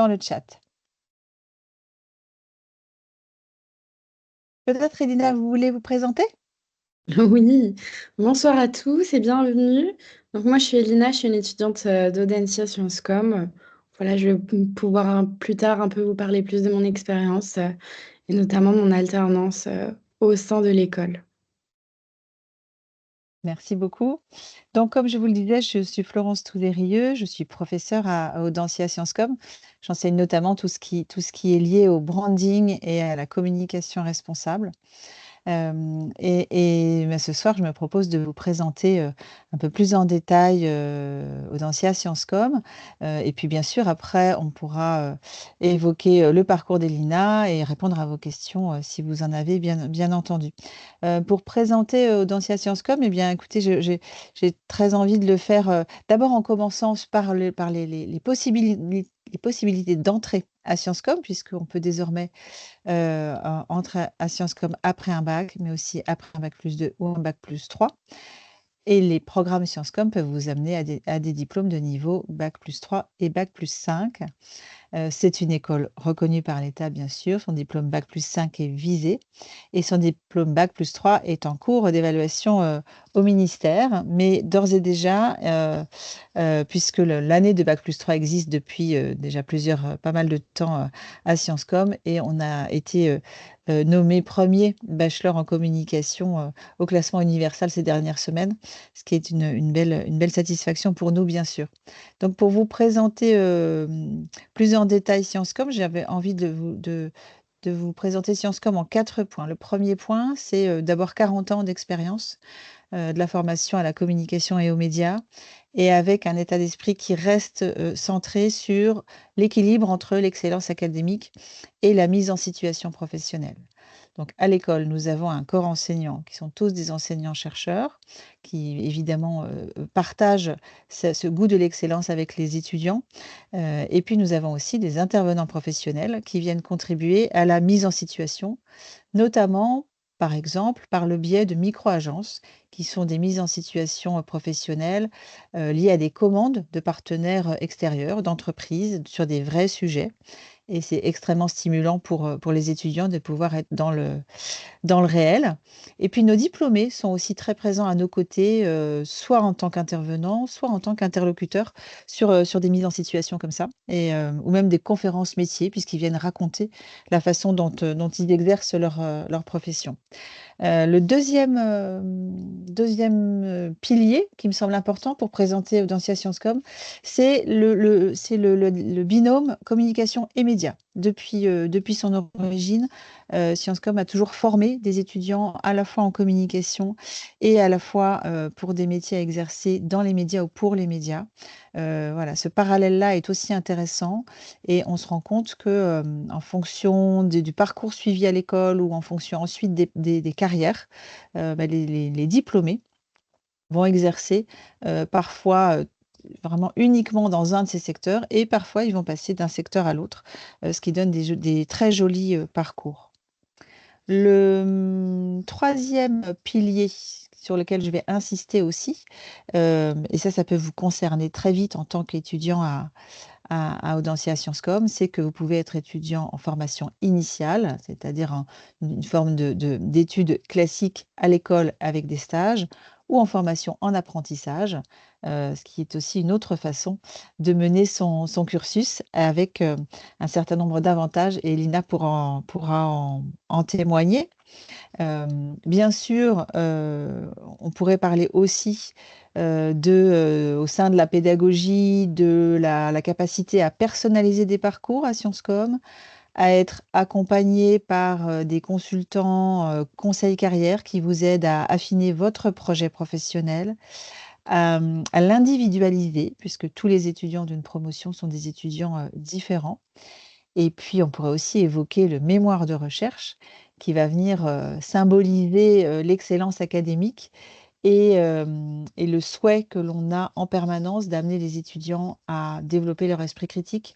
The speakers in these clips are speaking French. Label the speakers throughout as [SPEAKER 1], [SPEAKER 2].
[SPEAKER 1] dans le chat. Peut-être, Elina, vous voulez vous présenter?
[SPEAKER 2] Oui, bonsoir à tous et bienvenue. Donc moi je suis Elina, je suis une étudiante d'Audencia Sciences Com. Voilà, je vais pouvoir plus tard un peu vous parler plus de mon expérience et notamment mon alternance au sein de l'école.
[SPEAKER 1] Merci beaucoup. Donc, comme je vous le disais, je suis Florence Toudérieux, je suis professeure à Audencia Sciences Com. J'enseigne notamment tout ce qui est lié au branding et à la communication responsable. Mais ce soir, je me propose de vous présenter un peu plus en détail Audencia Sciences Com. Et puis, bien sûr, après, on pourra évoquer le parcours d'Elina et répondre à vos questions si vous en avez bien entendu. Pour présenter Audencia Sciences Com, eh bien, écoutez, j'ai très envie de le faire d'abord en commençant par les possibilités d'entrée à Sciences Com, puisqu'on peut désormais entrer à Sciences Com après un bac, mais aussi après un bac plus 2 ou un bac plus 3. Et les programmes Sciences Com peuvent vous amener à des diplômes de niveau bac plus 3 et bac plus 5. C'est une école reconnue par l'État, bien sûr. Son diplôme bac plus 5 est visé et son diplôme bac plus 3 est en cours d'évaluation au ministère. Mais d'ores et déjà, puisque l'année de bac plus 3 existe depuis déjà pas mal de temps à Sciences Com, et on a été nommé premier bachelor en communication au classement Universal ces dernières semaines, ce qui est une belle satisfaction pour nous, bien sûr. Donc, pour vous présenter plus en détail Sciences Com, j'avais envie de vous présenter Sciences Com en 4 points. Le premier point, c'est d'abord 40 ans d'expérience de la formation à la communication et aux médias, et avec un état d'esprit qui reste centré sur l'équilibre entre l'excellence académique et la mise en situation professionnelle. Donc, à l'école, nous avons un corps enseignant qui sont tous des enseignants-chercheurs qui, évidemment, partagent ce goût de l'excellence avec les étudiants. Et puis, nous avons aussi des intervenants professionnels qui viennent contribuer à la mise en situation, notamment, par exemple, par le biais de micro-agences, qui sont des mises en situation professionnelles liées à des commandes de partenaires extérieurs, d'entreprises, sur des vrais sujets. Et c'est extrêmement stimulant pour les étudiants de pouvoir être dans le réel. Et puis nos diplômés sont aussi très présents à nos côtés, soit en tant qu'intervenants, soit en tant qu'interlocuteurs sur des mises en situation comme ça, ou même des conférences métiers, puisqu'ils viennent raconter la façon dont ils exercent leur profession. Le deuxième pilier qui me semble important pour présenter Audencia Sciences Com, c'est le binôme communication et médias. Depuis son origine, Sciences Com a toujours formé des étudiants à la fois en communication et à la fois pour des métiers à exercer dans les médias ou pour les médias. Voilà, ce parallèle-là est aussi intéressant, et on se rend compte que en fonction du parcours suivi à l'école ou en fonction ensuite des carrières, les diplômés vont exercer parfois vraiment uniquement dans un de ces secteurs, et parfois ils vont passer d'un secteur à l'autre, ce qui donne des très jolis parcours. Le troisième pilier sur lequel je vais insister aussi, et ça peut vous concerner très vite en tant qu'étudiant à Audencia Sciences Com, c'est que vous pouvez être étudiant en formation initiale, c'est-à-dire une forme d'études classiques à l'école avec des stages, ou en formation en apprentissage, ce qui est aussi une autre façon de mener son cursus avec un certain nombre d'avantages, et Lina pourra en témoigner. Bien sûr, on pourrait parler aussi au sein de la pédagogie, de la capacité à personnaliser des parcours à Sciences Com, à être accompagné par des consultants conseil carrière qui vous aident à affiner votre projet professionnel, à l'individualiser, puisque tous les étudiants d'une promotion sont des étudiants différents. Et puis, on pourrait aussi évoquer le mémoire de recherche qui va venir symboliser l'excellence académique et le souhait que l'on a en permanence d'amener les étudiants à développer leur esprit critique,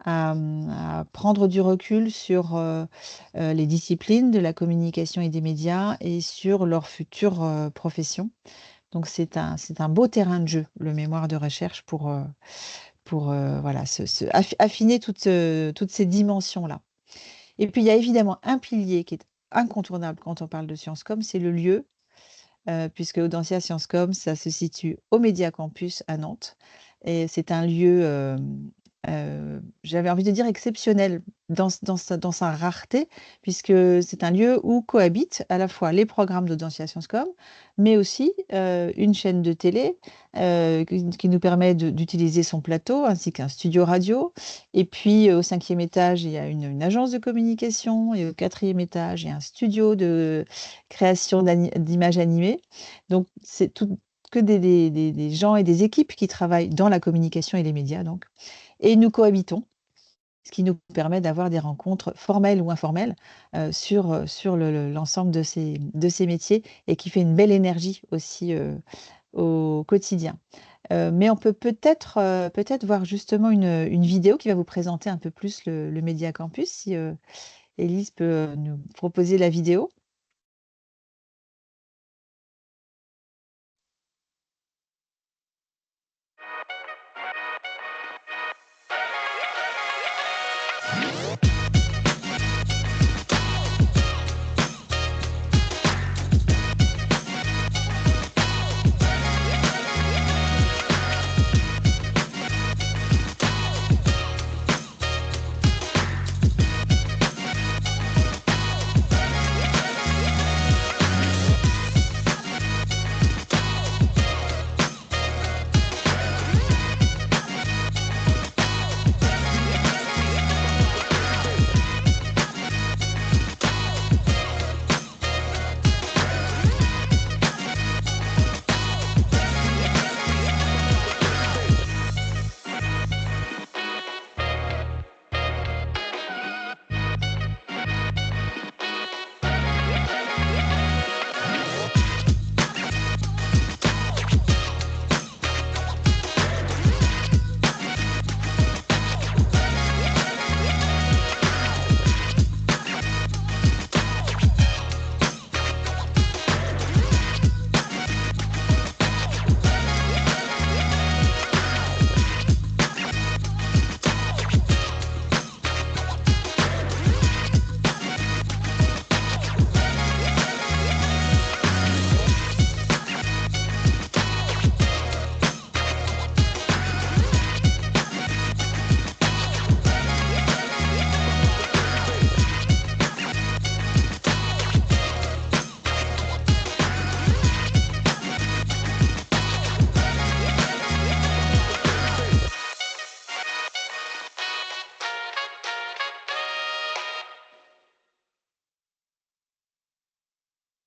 [SPEAKER 1] à prendre du recul sur les disciplines de la communication et des médias et sur leur future profession. Donc, c'est un beau terrain de jeu, le mémoire de recherche pour voilà, affiner toutes ces dimensions-là. Et puis, il y a évidemment un pilier qui est incontournable quand on parle de Sciences Com, c'est le lieu, puisque Audencia Sciences Com, ça se situe au Média Campus à Nantes. Et c'est un lieu, j'avais envie de dire exceptionnel dans sa rareté, puisque c'est un lieu où cohabitent à la fois les programmes d'Audencia Sciences Com, mais aussi une chaîne de télé qui nous permet d'utiliser son plateau, ainsi qu'un studio radio. Et puis au 5e étage, il y a une agence de communication, et au 4e étage, il y a un studio de création d'images animées. Donc, c'est tout que des gens et des équipes qui travaillent dans la communication et les médias, donc. Et nous cohabitons, ce qui nous permet d'avoir des rencontres formelles ou informelles sur l'ensemble de ces métiers et qui fait une belle énergie aussi au quotidien. Mais on peut peut-être voir justement une vidéo qui va vous présenter un peu plus le Média Campus, si Élise peut nous proposer la vidéo.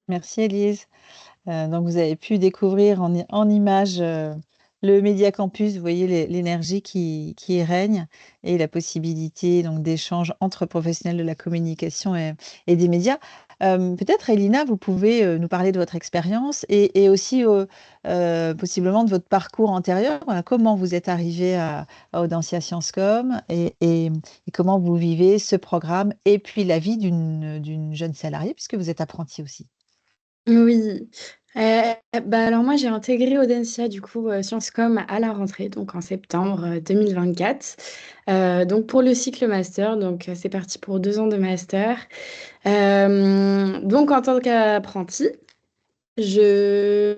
[SPEAKER 1] Merci Élise. Donc vous avez pu découvrir en images le Média Campus. Vous voyez l'énergie qui y règne et la possibilité donc d'échanges entre professionnels de la communication et des médias. Peut-être, Elina, vous pouvez nous parler de votre expérience et aussi possiblement de votre parcours antérieur. Voilà, comment vous êtes arrivé à Audencia Sciences Com et comment vous vivez ce programme et puis la vie d'une jeune salariée, puisque vous êtes apprentie aussi.
[SPEAKER 2] Oui. Bah, alors moi, j'ai intégré Audencia, du coup, Sciences Com à la rentrée, donc en septembre 2024. Donc pour le cycle master, donc c'est parti pour 2 ans de master. Donc en tant qu'apprenti, je,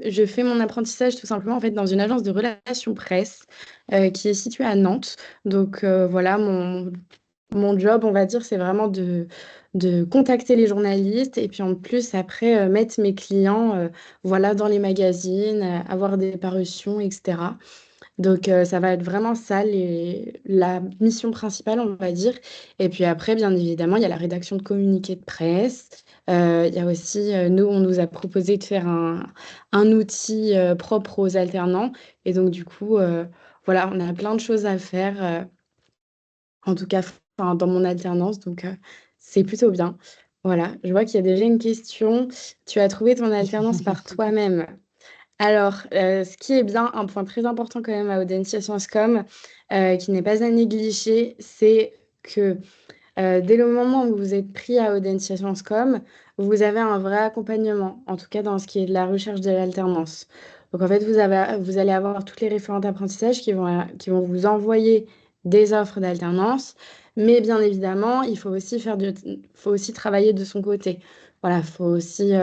[SPEAKER 2] je fais mon apprentissage tout simplement en fait dans une agence de relations presse qui est située à Nantes. Donc voilà, mon job, on va dire, c'est vraiment de contacter les journalistes et puis en plus, après, mettre mes clients voilà, dans les magazines, avoir des parutions, etc. Donc, ça va être vraiment ça, la mission principale, on va dire. Et puis après, bien évidemment, il y a la rédaction de communiqués de presse. Il y a aussi, nous, on nous a proposé de faire un outil propre aux alternants. Et donc, du coup, voilà, on a plein de choses à faire. En tout cas, enfin, dans mon alternance, donc c'est plutôt bien. Voilà, je vois qu'il y a déjà une question. Tu as trouvé ton alternance par toi-même. Alors, ce qui est bien, un point très important quand même à Audencia Sciences Com, qui n'est pas à négliger, c'est que dès le moment où vous êtes pris à Audencia Sciences Com, vous avez un vrai accompagnement, en tout cas dans ce qui est de la recherche de l'alternance. Donc en fait, vous allez avoir toutes les référentes d'apprentissage qui vont vous envoyer des offres d'alternance, mais bien évidemment, faut aussi travailler de son côté. Voilà, faut aussi,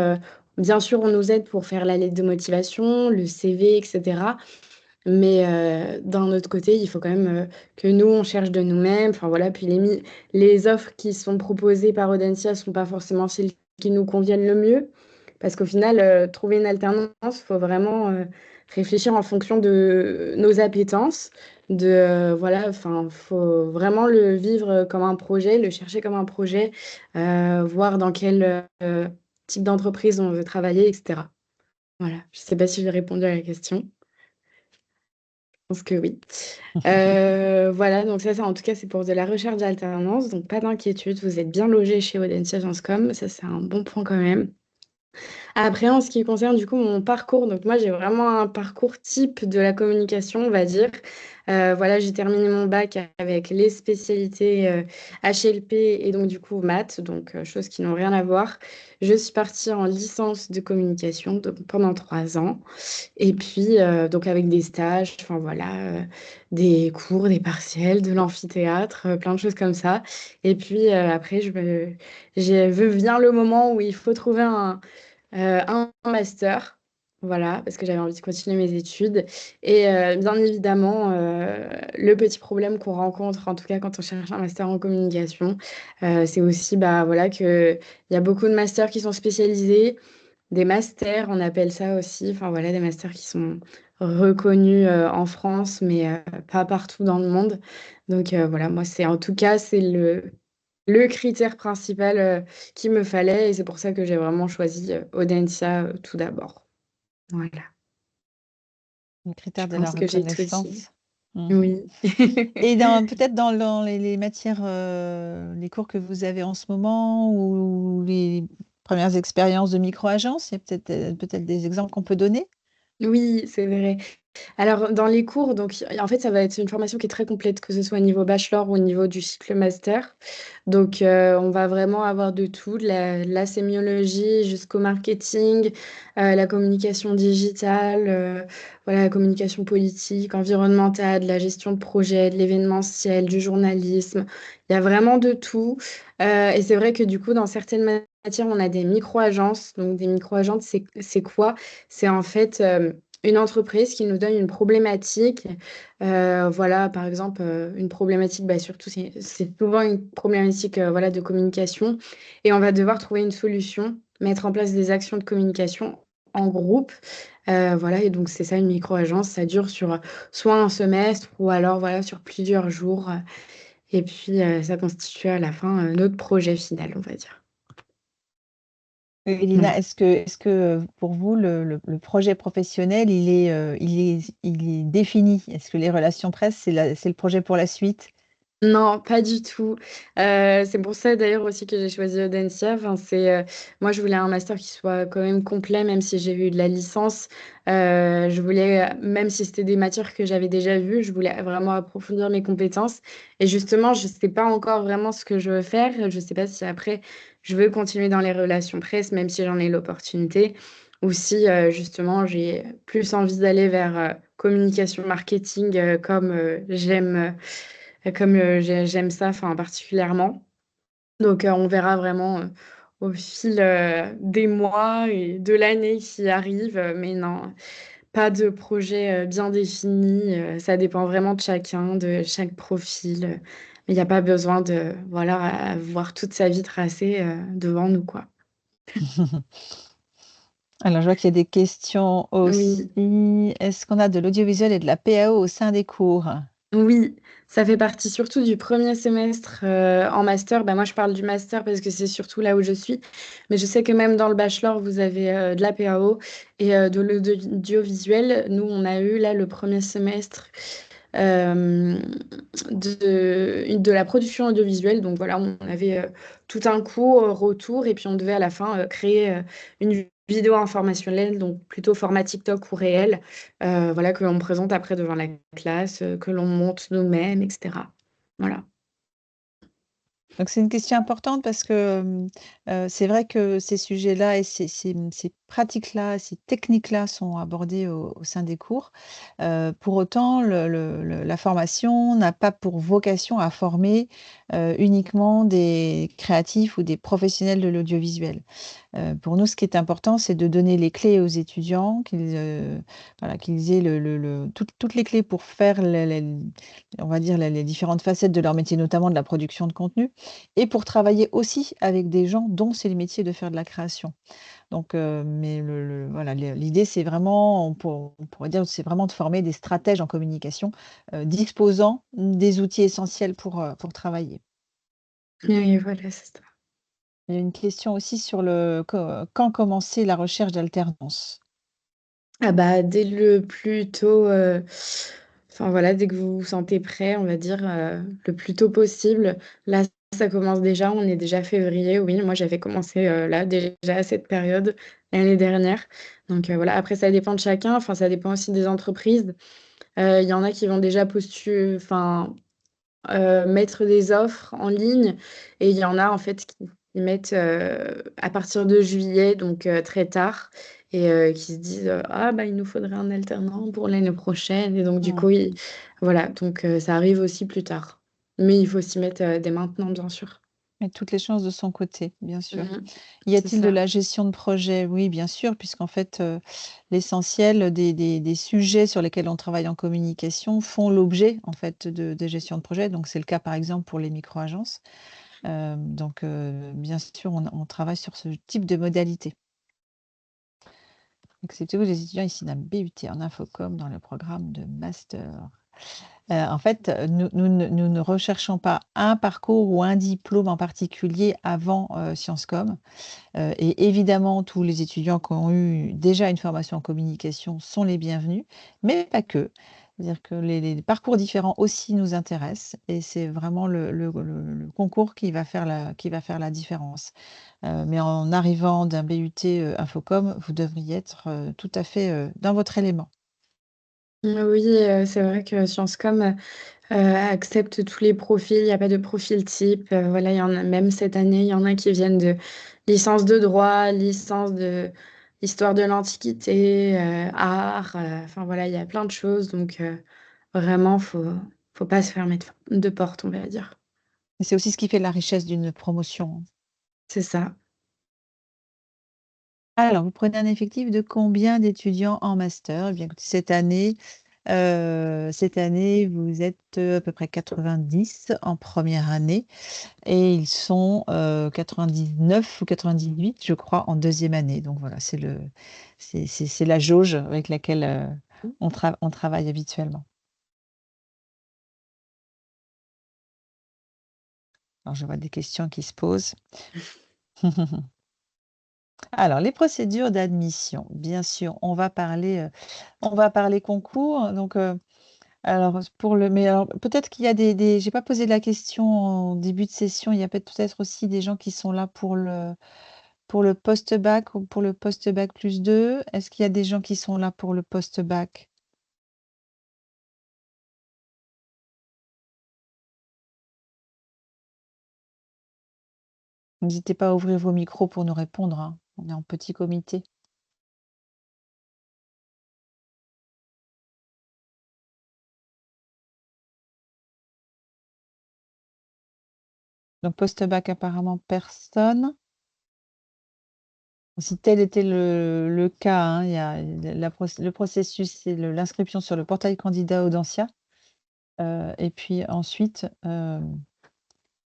[SPEAKER 2] bien sûr, on nous aide pour faire la lettre de motivation, le CV, etc. Mais d'un autre côté, il faut quand même que nous, on cherche de nous-mêmes. Enfin voilà, puis les offres qui sont proposées par Audencia ne sont pas forcément celles qui nous conviennent le mieux. Parce qu'au final, trouver une alternance, il faut vraiment réfléchir en fonction de nos appétences. Voilà, enfin, faut vraiment le vivre comme un projet, le chercher comme un projet, voir dans quel type d'entreprise on veut travailler, etc. Voilà, je ne sais pas si j'ai répondu à la question. Je pense que oui. Voilà, donc ça, en tout cas, c'est pour de la recherche d'alternance. Donc, pas d'inquiétude, vous êtes bien logé chez Audencia Sciences Com. Ça, c'est un bon point quand même. Après, en ce qui concerne du coup mon parcours, donc moi j'ai vraiment un parcours type de la communication, on va dire. Voilà, j'ai terminé mon bac avec les spécialités HLP et donc du coup maths, donc choses qui n'ont rien à voir. Je suis partie en licence de communication donc, pendant 3 ans. Et puis, donc avec des stages, enfin voilà, des cours, des partiels, de l'amphithéâtre, plein de choses comme ça. Et puis après, vient le moment où il faut trouver un master, voilà, parce que j'avais envie de continuer mes études. Et bien évidemment, le petit problème qu'on rencontre, en tout cas quand on cherche un master en communication, c'est aussi bah, voilà, qu'il y a beaucoup de masters qui sont spécialisés, des masters, on appelle ça aussi, enfin voilà, des masters qui sont reconnus en France, mais pas partout dans le monde. Donc voilà, moi, en tout cas, c'est le critère principal qu'il me fallait et c'est pour ça que j'ai vraiment choisi Audencia tout d'abord. Voilà,
[SPEAKER 1] Le
[SPEAKER 2] je
[SPEAKER 1] critère de la
[SPEAKER 2] pense que j'ai tout dit.
[SPEAKER 1] reconnaissance. Mm.
[SPEAKER 2] Oui.
[SPEAKER 1] Et peut-être dans les matières, les cours que vous avez en ce moment ou les premières expériences de micro-agence, il y a peut-être des exemples qu'on peut donner?
[SPEAKER 2] Oui, c'est vrai. Alors, dans les cours, donc, en fait, ça va être une formation qui est très complète, que ce soit au niveau bachelor ou au niveau du cycle master. Donc, on va vraiment avoir de tout, la sémiologie jusqu'au marketing, la communication digitale, voilà, la communication politique, environnementale, la gestion de projet, de l'événementiel, du journalisme. Il y a vraiment de tout. Et c'est vrai que du coup, dans certaines matières, on a des micro-agences. Donc, des micro-agences, c'est quoi? C'est en fait une entreprise qui nous donne une problématique. Voilà, par exemple, une problématique, bah, surtout, c'est souvent une problématique voilà, de communication. Et on va devoir trouver une solution, mettre en place des actions de communication en groupe. Voilà, et donc c'est ça une micro-agence. Ça dure sur soit un semestre ou alors voilà, sur plusieurs jours. Et puis, ça constitue à la fin notre projet final, on va dire.
[SPEAKER 1] Elina,
[SPEAKER 2] Voilà.
[SPEAKER 1] est-ce que pour vous, le projet professionnel, il est défini? Est-ce que les relations presse, c'est le projet pour la suite?
[SPEAKER 2] Non, pas du tout. C'est pour ça d'ailleurs aussi que j'ai choisi Audencia. Enfin, moi, je voulais un master qui soit quand même complet, même si j'ai eu de la licence. Je voulais, même si c'était des matières que j'avais déjà vues, je voulais vraiment approfondir mes compétences. Et justement, je ne sais pas encore vraiment ce que je veux faire. Je ne sais pas si après, je veux continuer dans les relations presse, même si j'en ai l'opportunité, ou si justement, j'ai plus envie d'aller vers communication marketing, comme j'aime ça, enfin, particulièrement. Donc, on verra vraiment au fil des mois et de l'année qui arrive. Mais non, pas de projet bien défini. Ça dépend vraiment de chacun, de chaque profil. Mais il n'y a pas besoin de voilà, avoir toute sa vie tracée devant nous, quoi.
[SPEAKER 1] Alors, je vois qu'il y a des questions
[SPEAKER 2] Oui.
[SPEAKER 1] aussi. Est-ce qu'on a de l'audiovisuel et de la PAO au sein des cours?
[SPEAKER 2] Oui, ça fait partie surtout du premier semestre en master. Bah, moi, je parle du master parce que c'est surtout là où je suis. Mais je sais que même dans le bachelor, vous avez de la PAO et de l'audiovisuel. Nous, on a eu là le premier semestre euh, de la production audiovisuelle. Donc voilà, on avait tout un cours retour et puis on devait à la fin créer une vidéo informationnelle, donc plutôt format TikTok ou réel, voilà, que l'on présente après devant la classe, que l'on monte nous-mêmes, etc. Voilà.
[SPEAKER 1] Donc, c'est une question importante parce que c'est vrai que ces sujets-là et ces pratiques-là, ces techniques-là sont abordées au sein des cours. Pour autant, la formation n'a pas pour vocation à former uniquement des créatifs ou des professionnels de l'audiovisuel. Pour nous, ce qui est important, c'est de donner les clés aux étudiants, voilà, qu'ils aient toutes les clés pour faire, on va dire, les différentes facettes de leur métier, notamment de la production de contenu, et pour travailler aussi avec des gens dont c'est le métier de faire de la création. Donc, mais voilà, l'idée, c'est vraiment, on pourrait dire, c'est vraiment de former des stratèges en communication disposant des outils essentiels pour travailler.
[SPEAKER 2] Oui, voilà, c'est ça.
[SPEAKER 1] Il y a une question aussi sur quand commencer la recherche d'alternance.
[SPEAKER 2] Ah bah, dès le plus tôt, enfin voilà, dès que vous vous sentez prêt, on va dire, le plus tôt possible. Là, ça commence déjà, on est déjà février. Oui, moi j'avais commencé, là, déjà à cette période, l'année dernière. Donc, voilà, après ça dépend de chacun, enfin ça dépend aussi des entreprises. Il y en a qui vont déjà enfin, mettre des offres en ligne et il y en a en fait qui mettent, à partir de juillet, donc très tard et qui se disent, «Ah bah, il nous faudrait un alternant pour l'année prochaine» et donc du
[SPEAKER 1] Mmh.
[SPEAKER 2] coup, voilà, donc ça arrive aussi plus tard. Mais il faut s'y mettre, dès maintenant, bien sûr.
[SPEAKER 1] Et toutes les chances de son côté, bien sûr.
[SPEAKER 2] Mmh.
[SPEAKER 1] Y
[SPEAKER 2] C'est
[SPEAKER 1] a-t-il de
[SPEAKER 2] ça.
[SPEAKER 1] la gestion de projet? Oui, bien sûr, puisqu'en fait, l'essentiel des sujets sur lesquels on travaille en communication font l'objet, en fait, de gestion de projet. Donc c'est le cas, par exemple, pour les micro-agences. Donc bien sûr, on travaille sur ce type de modalité. Acceptez-vous les étudiants ici d'un BUT en infocom dans le programme de master? En fait, nous ne recherchons pas un parcours ou un diplôme en particulier avant, Sciences Com. Et évidemment, tous les étudiants qui ont eu déjà une formation en communication sont les bienvenus, mais pas que. C'est-à-dire que les parcours différents aussi nous intéressent et c'est vraiment le concours qui va faire la différence. Mais en arrivant d'un BUT, Infocom, vous devriez être, tout à fait, dans votre élément.
[SPEAKER 2] Oui, c'est vrai que Sciences Com, accepte tous les profils. Il y a pas de profil type, voilà, il y en a même cette année, il y en a qui viennent de licence de droit, licence de histoire de l'Antiquité, art, enfin voilà, il y a plein de choses donc vraiment faut pas se fermer de porte, on va dire.
[SPEAKER 1] Et c'est aussi ce qui fait la richesse d'une promotion.
[SPEAKER 2] C'est ça.
[SPEAKER 1] Alors, vous prenez un effectif de combien d'étudiants en master? Eh bien, écoutez, cette année, vous êtes, à peu près 90 en première année et ils sont, 99 ou 98, je crois, en deuxième année. Donc voilà, c'est la jauge avec laquelle, on travaille habituellement. Alors, je vois des questions qui se posent. Alors, les procédures d'admission, bien sûr, on va parler concours, donc alors, mais alors peut-être qu'il y a j'ai pas posé la question en début de session, il y a peut-être aussi des gens qui sont là pour le post-bac ou pour le post-bac +2. Est-ce qu'il y a des gens qui sont là pour le post-bac? N'hésitez pas à ouvrir vos micros pour nous répondre, hein. On est en petit comité. Donc post-bac, apparemment personne. Si tel était le cas, hein, il y a le processus, c'est l'inscription sur le portail candidat Audencia, et puis ensuite,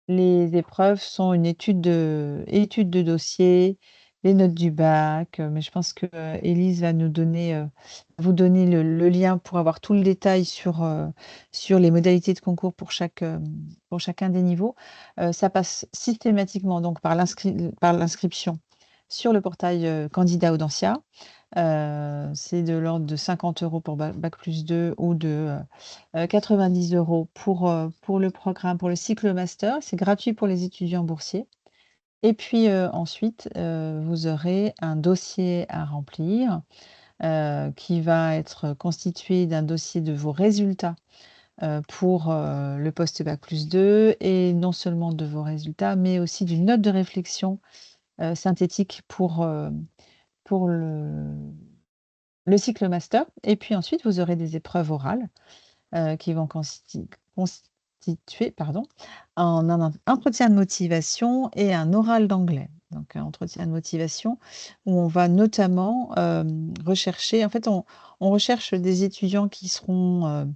[SPEAKER 1] les épreuves sont une étude de dossier, les notes du bac, mais je pense que, Élise va vous donner le lien pour avoir tout le détail sur les modalités de concours pour chacun des niveaux. Ça passe systématiquement donc par l'inscription sur le portail, candidat Audencia. C'est de l'ordre de 50 € pour bac+2 ou de, 90 € pour le programme, pour le cycle master. C'est gratuit pour les étudiants boursiers et puis, ensuite, vous aurez un dossier à remplir, qui va être constitué d'un dossier de vos résultats, pour, le post-bac+2 et non seulement de vos résultats, mais aussi d'une note de réflexion, synthétique pour le cycle master. Et puis ensuite, vous aurez des épreuves orales qui vont constituer en un entretien de motivation et un oral d'anglais. Donc, un entretien de motivation où on va notamment rechercher, en fait, on recherche des étudiants qui seront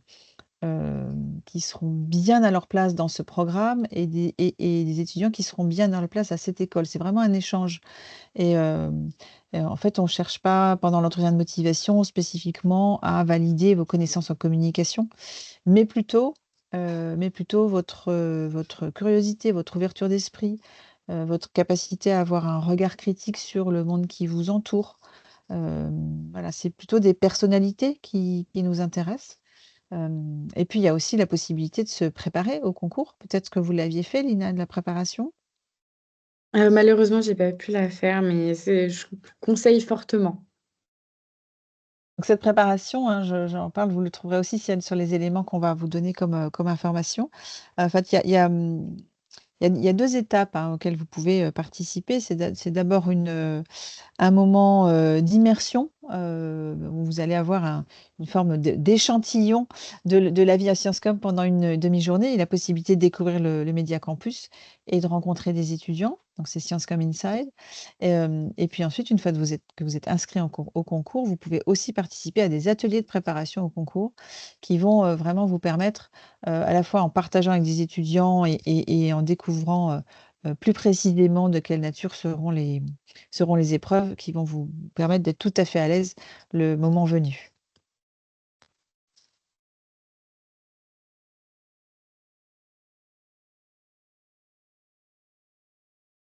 [SPEAKER 1] bien à leur place dans ce programme et des étudiants qui seront bien à leur place à cette école. C'est vraiment un échange. Et, en fait, on ne cherche pas, pendant l'entretien de motivation, spécifiquement à valider vos connaissances en communication, mais plutôt, votre curiosité, votre ouverture d'esprit, votre capacité à avoir un regard critique sur le monde qui vous entoure. Voilà, c'est plutôt des personnalités qui nous intéressent. Et puis, il y a aussi la possibilité de se préparer au concours. Peut-être que vous l'aviez fait, Lina, de la préparation?
[SPEAKER 2] Malheureusement, j'ai pas pu la faire, mais je conseille fortement.
[SPEAKER 1] Donc cette préparation, hein, j'en parle, vous le trouverez aussi sur les éléments qu'on va vous donner comme information. En fait, il y a 2 étapes, hein, auxquelles vous pouvez, participer. C'est d'abord un moment d'immersion où vous allez avoir une forme d'échantillon de la vie à Sciencescom pendant une demi-journée et la possibilité de découvrir le Média Campus et de rencontrer des étudiants. Donc, c'est Sciencescom Inside. Et puis ensuite, une fois que vous êtes inscrit au concours, vous pouvez aussi participer à des ateliers de préparation au concours qui vont vraiment vous permettre, à la fois en partageant avec des étudiants et en découvrant plus précisément de quelle nature seront les épreuves qui vont vous permettre d'être tout à fait à l'aise le moment venu.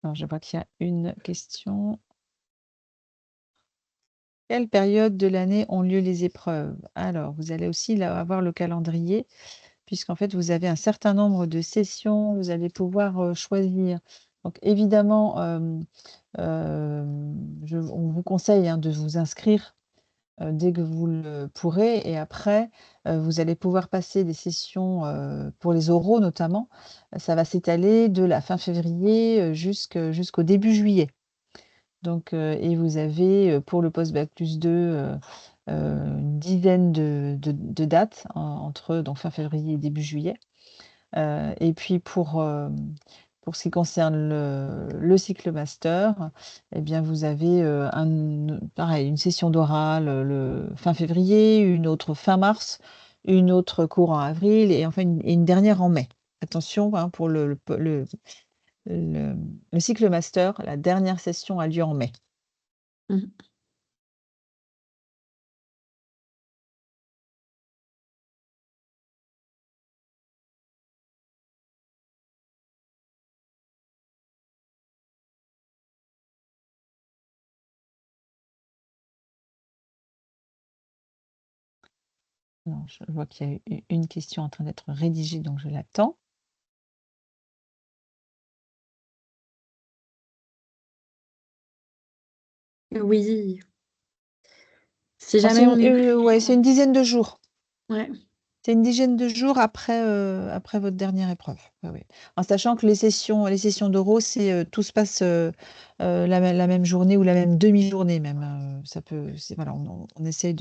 [SPEAKER 1] Alors, je vois qu'il y a une question. Quelle période de l'année ont lieu les épreuves? Alors, vous allez aussi là avoir le calendrier, puisqu'en fait, vous avez un certain nombre de sessions, vous allez pouvoir choisir. Donc, évidemment, on vous conseille, hein, de vous inscrire dès que vous le pourrez. Et après, vous allez pouvoir passer des sessions, pour les oraux notamment. Ça va s'étaler de la fin février, jusqu'au début juillet. Donc, et vous avez, pour le post-bac plus 2, une dizaine de dates entre donc fin février et début juillet. Et puis pour ce qui concerne le cycle master, eh bien vous avez, pareil, une session d'oral, le fin février, une autre fin mars, une autre courant avril et enfin une dernière en mai. Attention, hein, pour le cycle master, la dernière session a lieu en mai.
[SPEAKER 2] Mmh.
[SPEAKER 1] Non, je vois qu'il y a u une question en train d'être rédigée, donc je l'attends.
[SPEAKER 2] Oui, si
[SPEAKER 1] Oh,
[SPEAKER 2] jamais on est
[SPEAKER 1] ouais, c'est une dizaine de jours.
[SPEAKER 2] ouais,
[SPEAKER 1] C'est une dizaine de jours après votre dernière épreuve. Oui, oui. En sachant que les sessions d'oraux, tout se passe, la même journée ou la même demi-journée même, ça peut voilà, on essaye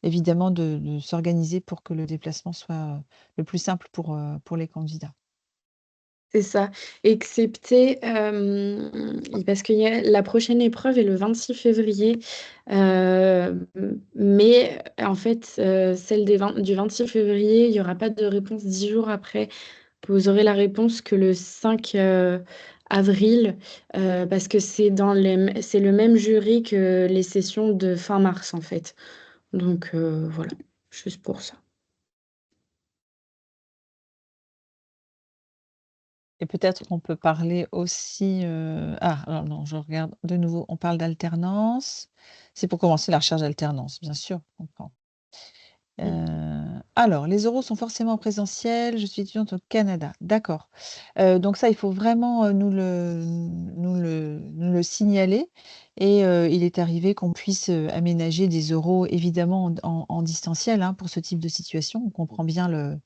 [SPEAKER 1] évidemment de s'organiser pour que le déplacement soit, le plus simple pour les candidats.
[SPEAKER 2] c'est ça. Excepté, parce qu'il y a la prochaine épreuve est le 26 février, mais en fait, celle du 26 février, il y aura pas de réponse 10 jours après. Vous aurez la réponse que le 5 avril, parce que c'est le même jury que les sessions de fin mars, en fait. Donc voilà, juste pour ça.
[SPEAKER 1] Et peut-être qu'on peut parler aussi, alors non, je regarde de nouveau, on parle d'alternance. C'est pour commencer la recherche d'alternance, bien sûr, je comprends.
[SPEAKER 2] Mmh.
[SPEAKER 1] Alors, les oraux sont forcément présentiels. Je suis étudiante au Canada. D'accord. Donc ça, il faut vraiment, nous le signaler et il est arrivé qu'on puisse, aménager des oraux évidemment en distanciel, hein, pour ce type de situation. On comprend bien le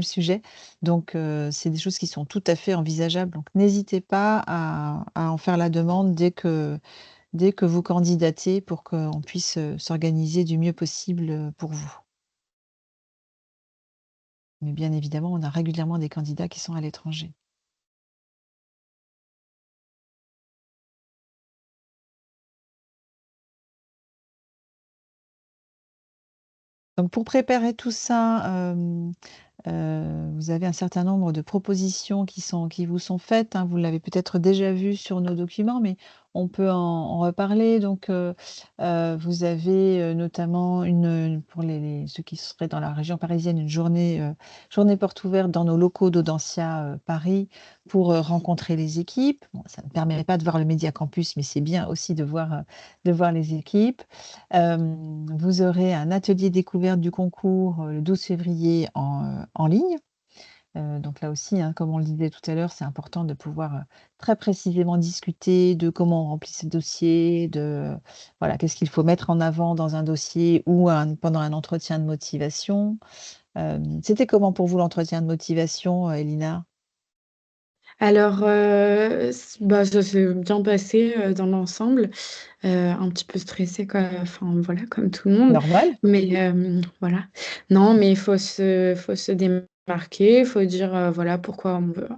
[SPEAKER 1] sujet. Donc c'est des choses qui sont tout à fait envisageables. Donc n'hésitez pas à en faire la demande dès que vous candidatez pour qu'on puisse, s'organiser du mieux possible, pour vous. Mais bien évidemment, on a régulièrement des candidats qui sont à l'étranger. Donc pour préparer tout ça, vous avez un certain nombre de propositions qui vous sont faites, hein. Vous l'avez peut-être déjà vu sur nos documents, mais on peut en reparler. Donc, vous avez, notamment pour ceux qui seraient dans la région parisienne, une journée porte ouverte dans nos locaux d'Audencia, Paris, pour, rencontrer les équipes. Bon, ça ne permet pas de voir le Média Campus, mais c'est bien aussi de voir les équipes. Vous aurez un atelier découverte du concours, le 12 février en ligne. Donc là aussi, hein, comme on le disait tout à l'heure, c'est important de pouvoir, très précisément discuter de comment on remplit ses dossiers, voilà, qu'est-ce qu'il faut mettre en avant dans un dossier ou pendant un entretien de motivation. C'était comment pour vous l'entretien de motivation, Elina?
[SPEAKER 2] Alors, bah, ça s'est bien passé, dans l'ensemble. Un petit peu stressée quoi, enfin voilà, comme tout le monde.
[SPEAKER 1] Normal?
[SPEAKER 2] Mais voilà. Non, mais il faut se démarquer, il faut dire, voilà pourquoi on veut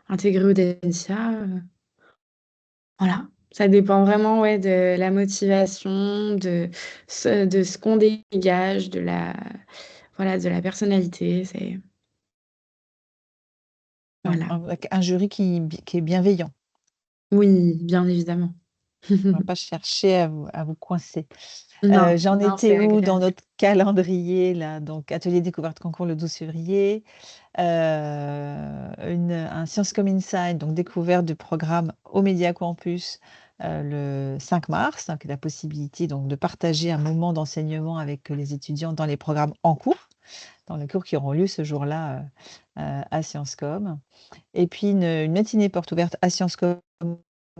[SPEAKER 2] intégrer Audencia, voilà. Ça dépend vraiment, ouais, de la motivation, de ce qu'on dégage, voilà, de la personnalité, voilà.
[SPEAKER 1] Avec un jury qui est bienveillant.
[SPEAKER 2] Oui, bien évidemment.
[SPEAKER 1] On va pas chercher à vous coincer.
[SPEAKER 2] Non,
[SPEAKER 1] J'en
[SPEAKER 2] non, c'est
[SPEAKER 1] étais où dans
[SPEAKER 2] agréable.
[SPEAKER 1] notre calendrier là? Donc atelier découverte concours le 12 février, un Sciencescom Inside, donc découverte du programme au Média Campus, le 5 mars, donc la possibilité donc de partager un moment d'enseignement avec les étudiants dans les programmes en cours, dans les cours qui auront lieu ce jour-là, à Sciencescom. Et puis une matinée porte ouverte à Sciencescom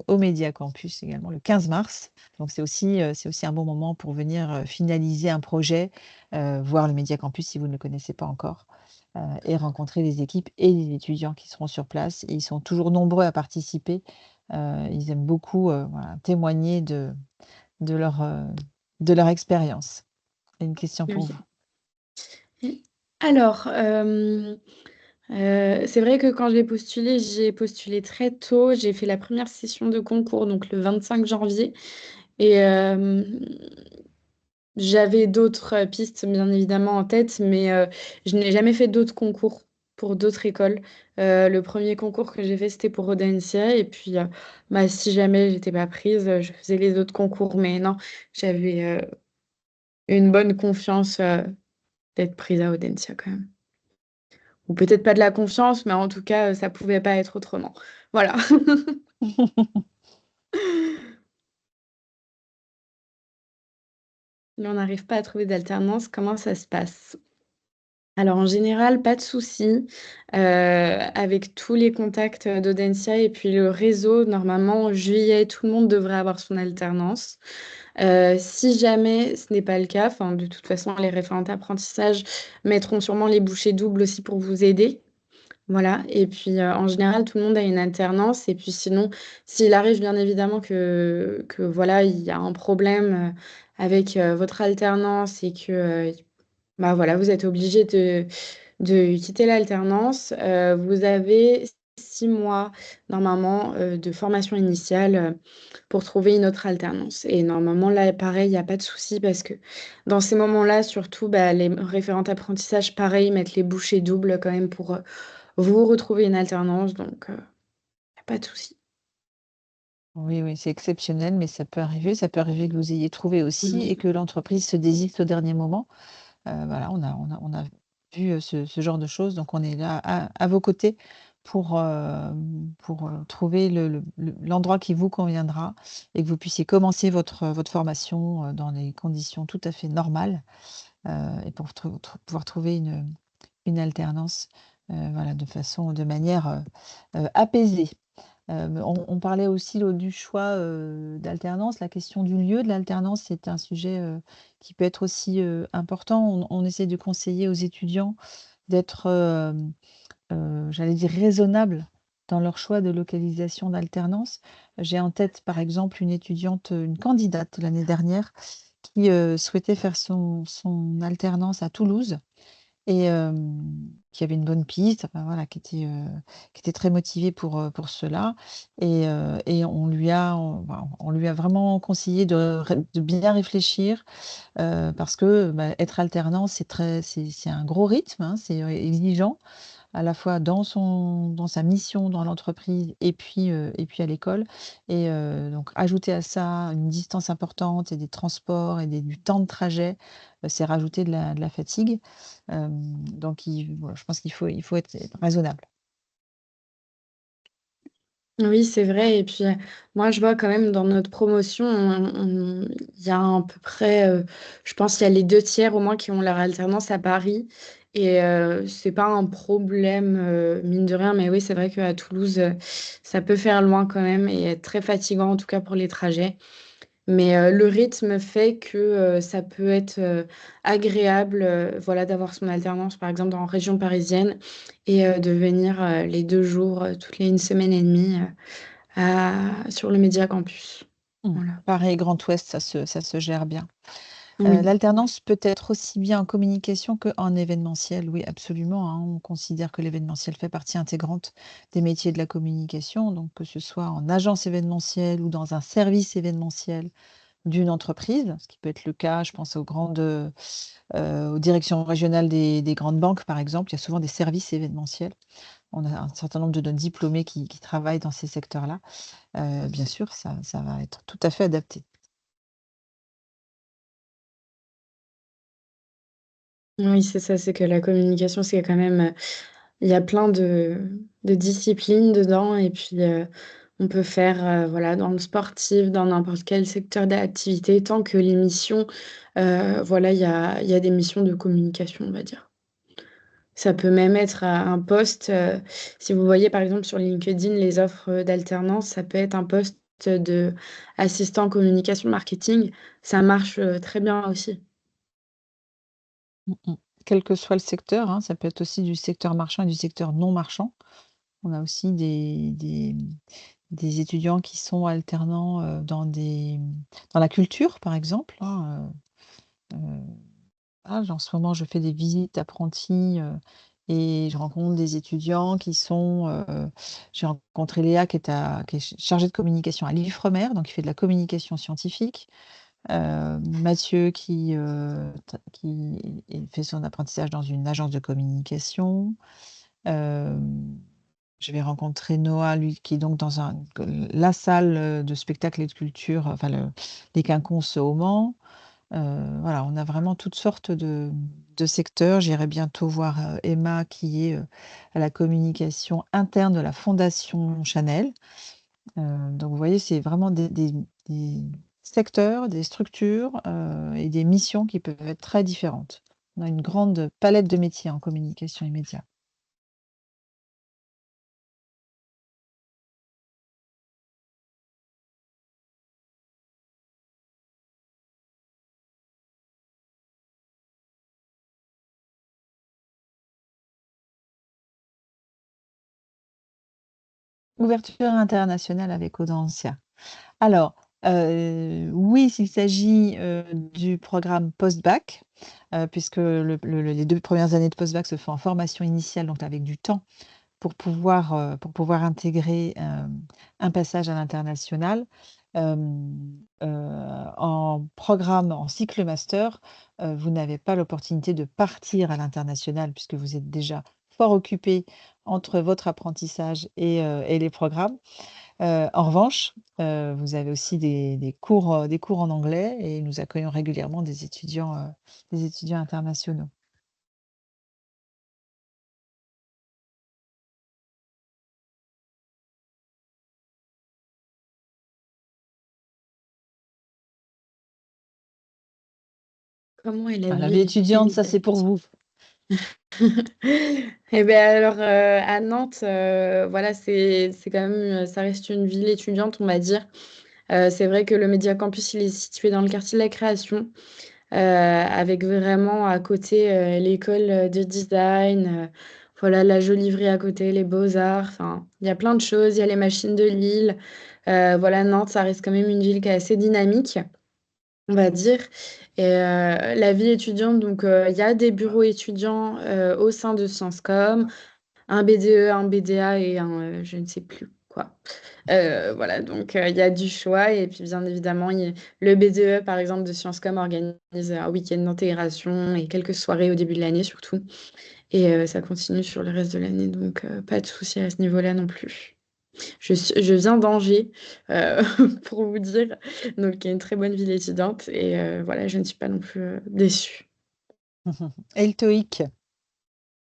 [SPEAKER 1] au Média Campus également le 15 mars. Donc c'est aussi un bon moment pour venir, finaliser un projet, voir le Média Campus si vous ne le connaissez pas encore, et rencontrer les équipes et les étudiants qui seront sur place. Et ils sont toujours nombreux à participer. Ils aiment beaucoup, voilà, témoigner de leur, heu, de leur expérience. Une question pour vous.
[SPEAKER 2] Oui. Alors, c'est vrai que quand j'ai postulé très tôt. J'ai fait la première session de concours, donc le 25 janvier et j'avais d'autres, pistes bien évidemment en tête, mais je n'ai jamais fait d'autres concours pour d'autres écoles. Le premier concours que j'ai fait, c'était pour Audencia et puis, bah, si jamais j'étais pas prise, je faisais les autres concours. Mais non, j'avais, une bonne confiance, d'être prise à Audencia quand même. Ou peut-être pas de la confiance, mais en tout cas, ça pouvait pas être autrement. Voilà. Mais on n'arrive pas à trouver d'alternance, comment ça se passe? Alors en général, pas de souci, avec tous les contacts, d'Audencia et puis le réseau, normalement en juillet, tout le monde devrait avoir son alternance. Si jamais ce n'est pas le cas, enfin de toute façon les référents d'apprentissage mettront sûrement les bouchées doubles aussi pour vous aider. Voilà et puis, en général, tout le monde a une alternance et puis sinon, s'il arrive bien évidemment que voilà, il y a un problème, avec, votre alternance et que, bah, voilà, vous êtes obligé de quitter l'alternance, vous avez 6 mois normalement, de formation initiale, pour trouver une autre alternance et normalement là, pareil, il y a pas de souci parce que dans ces moments-là, surtout, bah, les référentes apprentissage, pareil, mettent les bouchées doubles quand même pour, vous retrouvez une alternance donc y a pas de souci.
[SPEAKER 1] Oui, oui, c'est exceptionnel, mais ça peut arriver. Ça peut arriver que vous ayez trouvé aussi et
[SPEAKER 2] Oui.
[SPEAKER 1] que l'entreprise se désiste au dernier moment. Voilà, on a vu, ce genre de choses, donc on est là à vos côtés pour trouver l'endroit qui vous conviendra et que vous puissiez commencer votre formation, dans des conditions tout à fait normales, et pour pouvoir trouver une alternance, voilà, de manière, apaisée. On parlait aussi du choix, d'alternance. La question du lieu de l'alternance, c'est un sujet, qui peut être aussi, important. On essaie de conseiller aux étudiants d'être, j'allais dire raisonnables dans leur choix de localisation d'alternance. J'ai en tête, par exemple, une étudiante, une candidate de l'année dernière qui souhaitait faire son alternance à Toulouse et qui avait une bonne piste, enfin voilà, qui était très motivée pour cela et on lui a vraiment conseillé de bien réfléchir, parce que, bah, être alternant, c'est un gros rythme, hein, c'est, exigeant à la fois dans sa mission dans l'entreprise et puis à l'école et donc ajouter à ça une distance importante et des transports et du temps de trajet, c'est rajouter de la fatigue. Donc voilà, je pense il faut être raisonnable.
[SPEAKER 2] Oui, c'est vrai. Et puis, moi, je vois quand même dans notre promotion, il y a à peu près, je pense qu'il y a les 2 tiers au moins qui ont leur alternance à Paris. Et c'est pas un problème, mine de rien. Mais oui, c'est vrai qu'à Toulouse, ça peut faire loin quand même et être très fatigant, en tout cas pour les trajets. Mais le rythme fait que ça peut être agréable, voilà, d'avoir son alternance, par exemple, en région parisienne et de venir les 2 jours, toutes les 1 semaine et demie sur le Média Campus. Voilà.
[SPEAKER 1] Paris et Grand Ouest, ça se gère bien.
[SPEAKER 2] Oui.
[SPEAKER 1] L'alternance peut être aussi bien en communication qu'en événementiel, oui, absolument, hein. On considère que l'événementiel fait partie intégrante des métiers de la communication, donc que ce soit en agence événementielle ou dans un service événementiel d'une entreprise, ce qui peut être le cas, je pense aux directions régionales des grandes banques, par exemple. Il y a souvent des services événementiels. On a un certain nombre de nos diplômés qui travaillent dans ces secteurs-là. Bien sûr, ça va être tout à fait adapté.
[SPEAKER 2] Oui, c'est ça, c'est que la communication, c'est quand même, il y a plein de disciplines dedans et puis, on peut faire, voilà, dans le sportif, dans n'importe quel secteur d'activité tant que les missions, voilà, il y a des missions de communication, on va dire. Ça peut même être un poste, si vous voyez par exemple sur LinkedIn les offres, d'alternance, ça peut être un poste d'assistant communication marketing. Ça marche, très bien aussi.
[SPEAKER 1] Mmh mh. Quel que soit le secteur, hein, ça peut être aussi du secteur marchand et du secteur non marchand. On a aussi des étudiants qui sont alternants, dans la culture, par exemple, hein, en ce moment, je fais des visites apprentis, et je rencontre des étudiants j'ai rencontré Léa qui est chargée de communication à l'Ifremer, donc qui fait de la communication scientifique. Mathieu qui fait son apprentissage dans une agence de communication. Hem, je vais rencontrer Noah, lui, qui est donc dans la salle, de spectacle et de culture, enfin les Quinconces au Mans. Voilà, on a vraiment toutes sortes de secteurs. J'irai bientôt voir, Emma qui est, à la communication interne de la fondation Chanel. Donc vous voyez, c'est vraiment des secteurs, des structures, et des missions qui peuvent être très différentes. On a une grande palette de métiers en communication et médias. Ouverture internationale avec Audencia. Alors, oui, s'il s'agit, du programme post-bac, puisque les 2 premières années de post-bac se font en formation initiale, donc avec du temps pour pouvoir intégrer, un passage à l'international. En programme, en cycle master, vous n'avez pas l'opportunité de partir à l'international puisque vous êtes déjà fort occupé entre votre apprentissage et les programmes. En revanche, vous avez aussi des cours en anglais et nous accueillons régulièrement des étudiants internationaux.
[SPEAKER 2] Comment est la
[SPEAKER 1] Ah, la
[SPEAKER 2] vie
[SPEAKER 1] vie étudiante, ça, c'est pour
[SPEAKER 2] d'étudiante?
[SPEAKER 1] vous.
[SPEAKER 2] Et bien alors, à Nantes, voilà, c'est quand même, ça reste une ville étudiante, on va dire. C'est vrai que le Média Campus, il est situé dans le quartier de la Création, avec vraiment à côté, l'école, de design. voilà, la joliverie à côté, les beaux-arts, enfin, il y a plein de choses. Il y a les machines de Lille. Voilà, Nantes, ça reste quand même une ville qui est assez dynamique, on va dire. Et la vie étudiante, donc il y a des bureaux étudiants au sein de Sciences Com, un BDE, un BDA et un je ne sais plus quoi. Voilà, donc il y a du choix. Et puis bien évidemment, le BDE, par exemple, de Sciences Com organise un week-end d'intégration et quelques soirées au début de l'année surtout. Et ça continue sur le reste de l'année, donc pas de souci à ce niveau-là non plus. Je viens d'Angers, euh, pour vous dire, donc il y a une très bonne ville étudiante et voilà, je ne suis pas non plus déçue.
[SPEAKER 1] Et le TOEIC?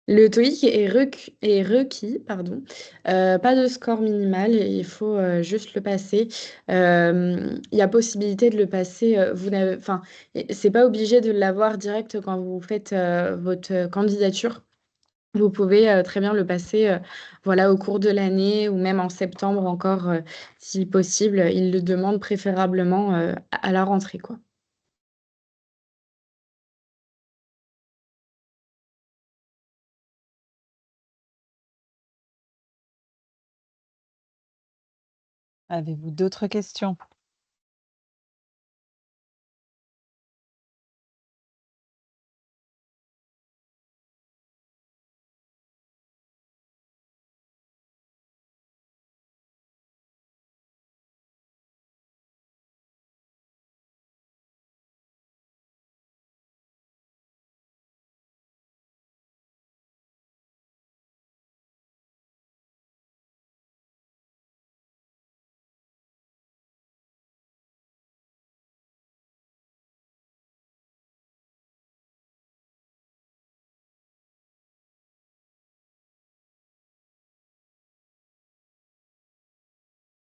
[SPEAKER 2] Le TOEIC est requis, pardon. Pas de score minimal, il faut juste le passer. Il y a possibilité de le passer. Vous n'avez, enfin, c'est pas obligé de l'avoir direct quand vous faites votre candidature. Vous pouvez très bien le passer voilà, au cours de l'année ou même en septembre encore, si possible. Ils le demandent préférablement à la rentrée, quoi.
[SPEAKER 1] Avez-vous d'autres questions?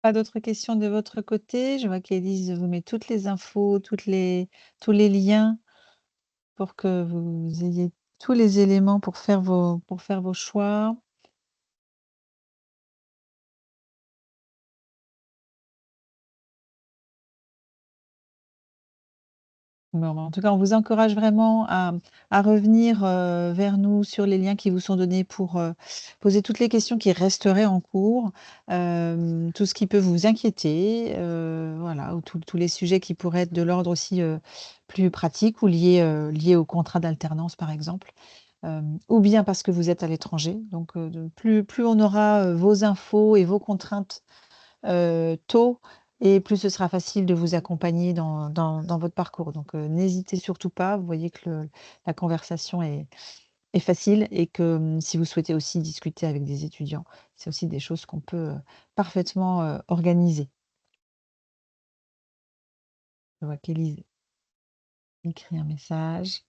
[SPEAKER 1] Pas d'autres questions de votre côté? Je vois qu'Élise vous met toutes les infos, tous les liens pour que vous ayez tous les éléments pour faire vos choix. Bon, bah, en tout cas, on vous encourage vraiment à revenir vers nous sur les liens qui vous sont donnés pour poser toutes les questions qui resteraient en cours, tout ce qui peut vous inquiéter, voilà, ou tous les sujets qui pourraient être de l'ordre aussi plus pratique ou liés au contrat d'alternance, par exemple, ou bien parce que vous êtes à l'étranger. Donc, plus on aura vos infos et vos contraintes tôt et plus ce sera facile de vous accompagner dans votre parcours. Donc, n'hésitez surtout pas. Vous voyez que la conversation est facile et que si vous souhaitez aussi discuter avec des étudiants, c'est aussi des choses qu'on peut parfaitement organiser. Je vois qu'Élise écrit un message.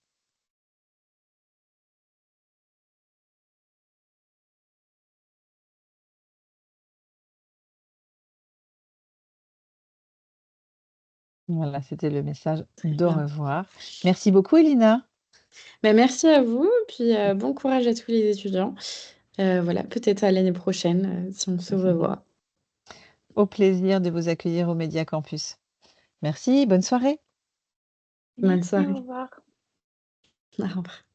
[SPEAKER 1] Voilà, c'était le message
[SPEAKER 2] Très
[SPEAKER 1] d'au
[SPEAKER 2] bien.
[SPEAKER 1] revoir. Merci beaucoup, Elina.
[SPEAKER 2] Ben, merci à vous, puis bon courage à tous les étudiants. Voilà, peut-être à l'année prochaine, si on se revoit.
[SPEAKER 1] Au plaisir de vous accueillir au Média Campus. Merci, bonne soirée.
[SPEAKER 2] Bonne
[SPEAKER 3] Merci, au
[SPEAKER 2] soirée.
[SPEAKER 3] revoir.
[SPEAKER 2] Au revoir.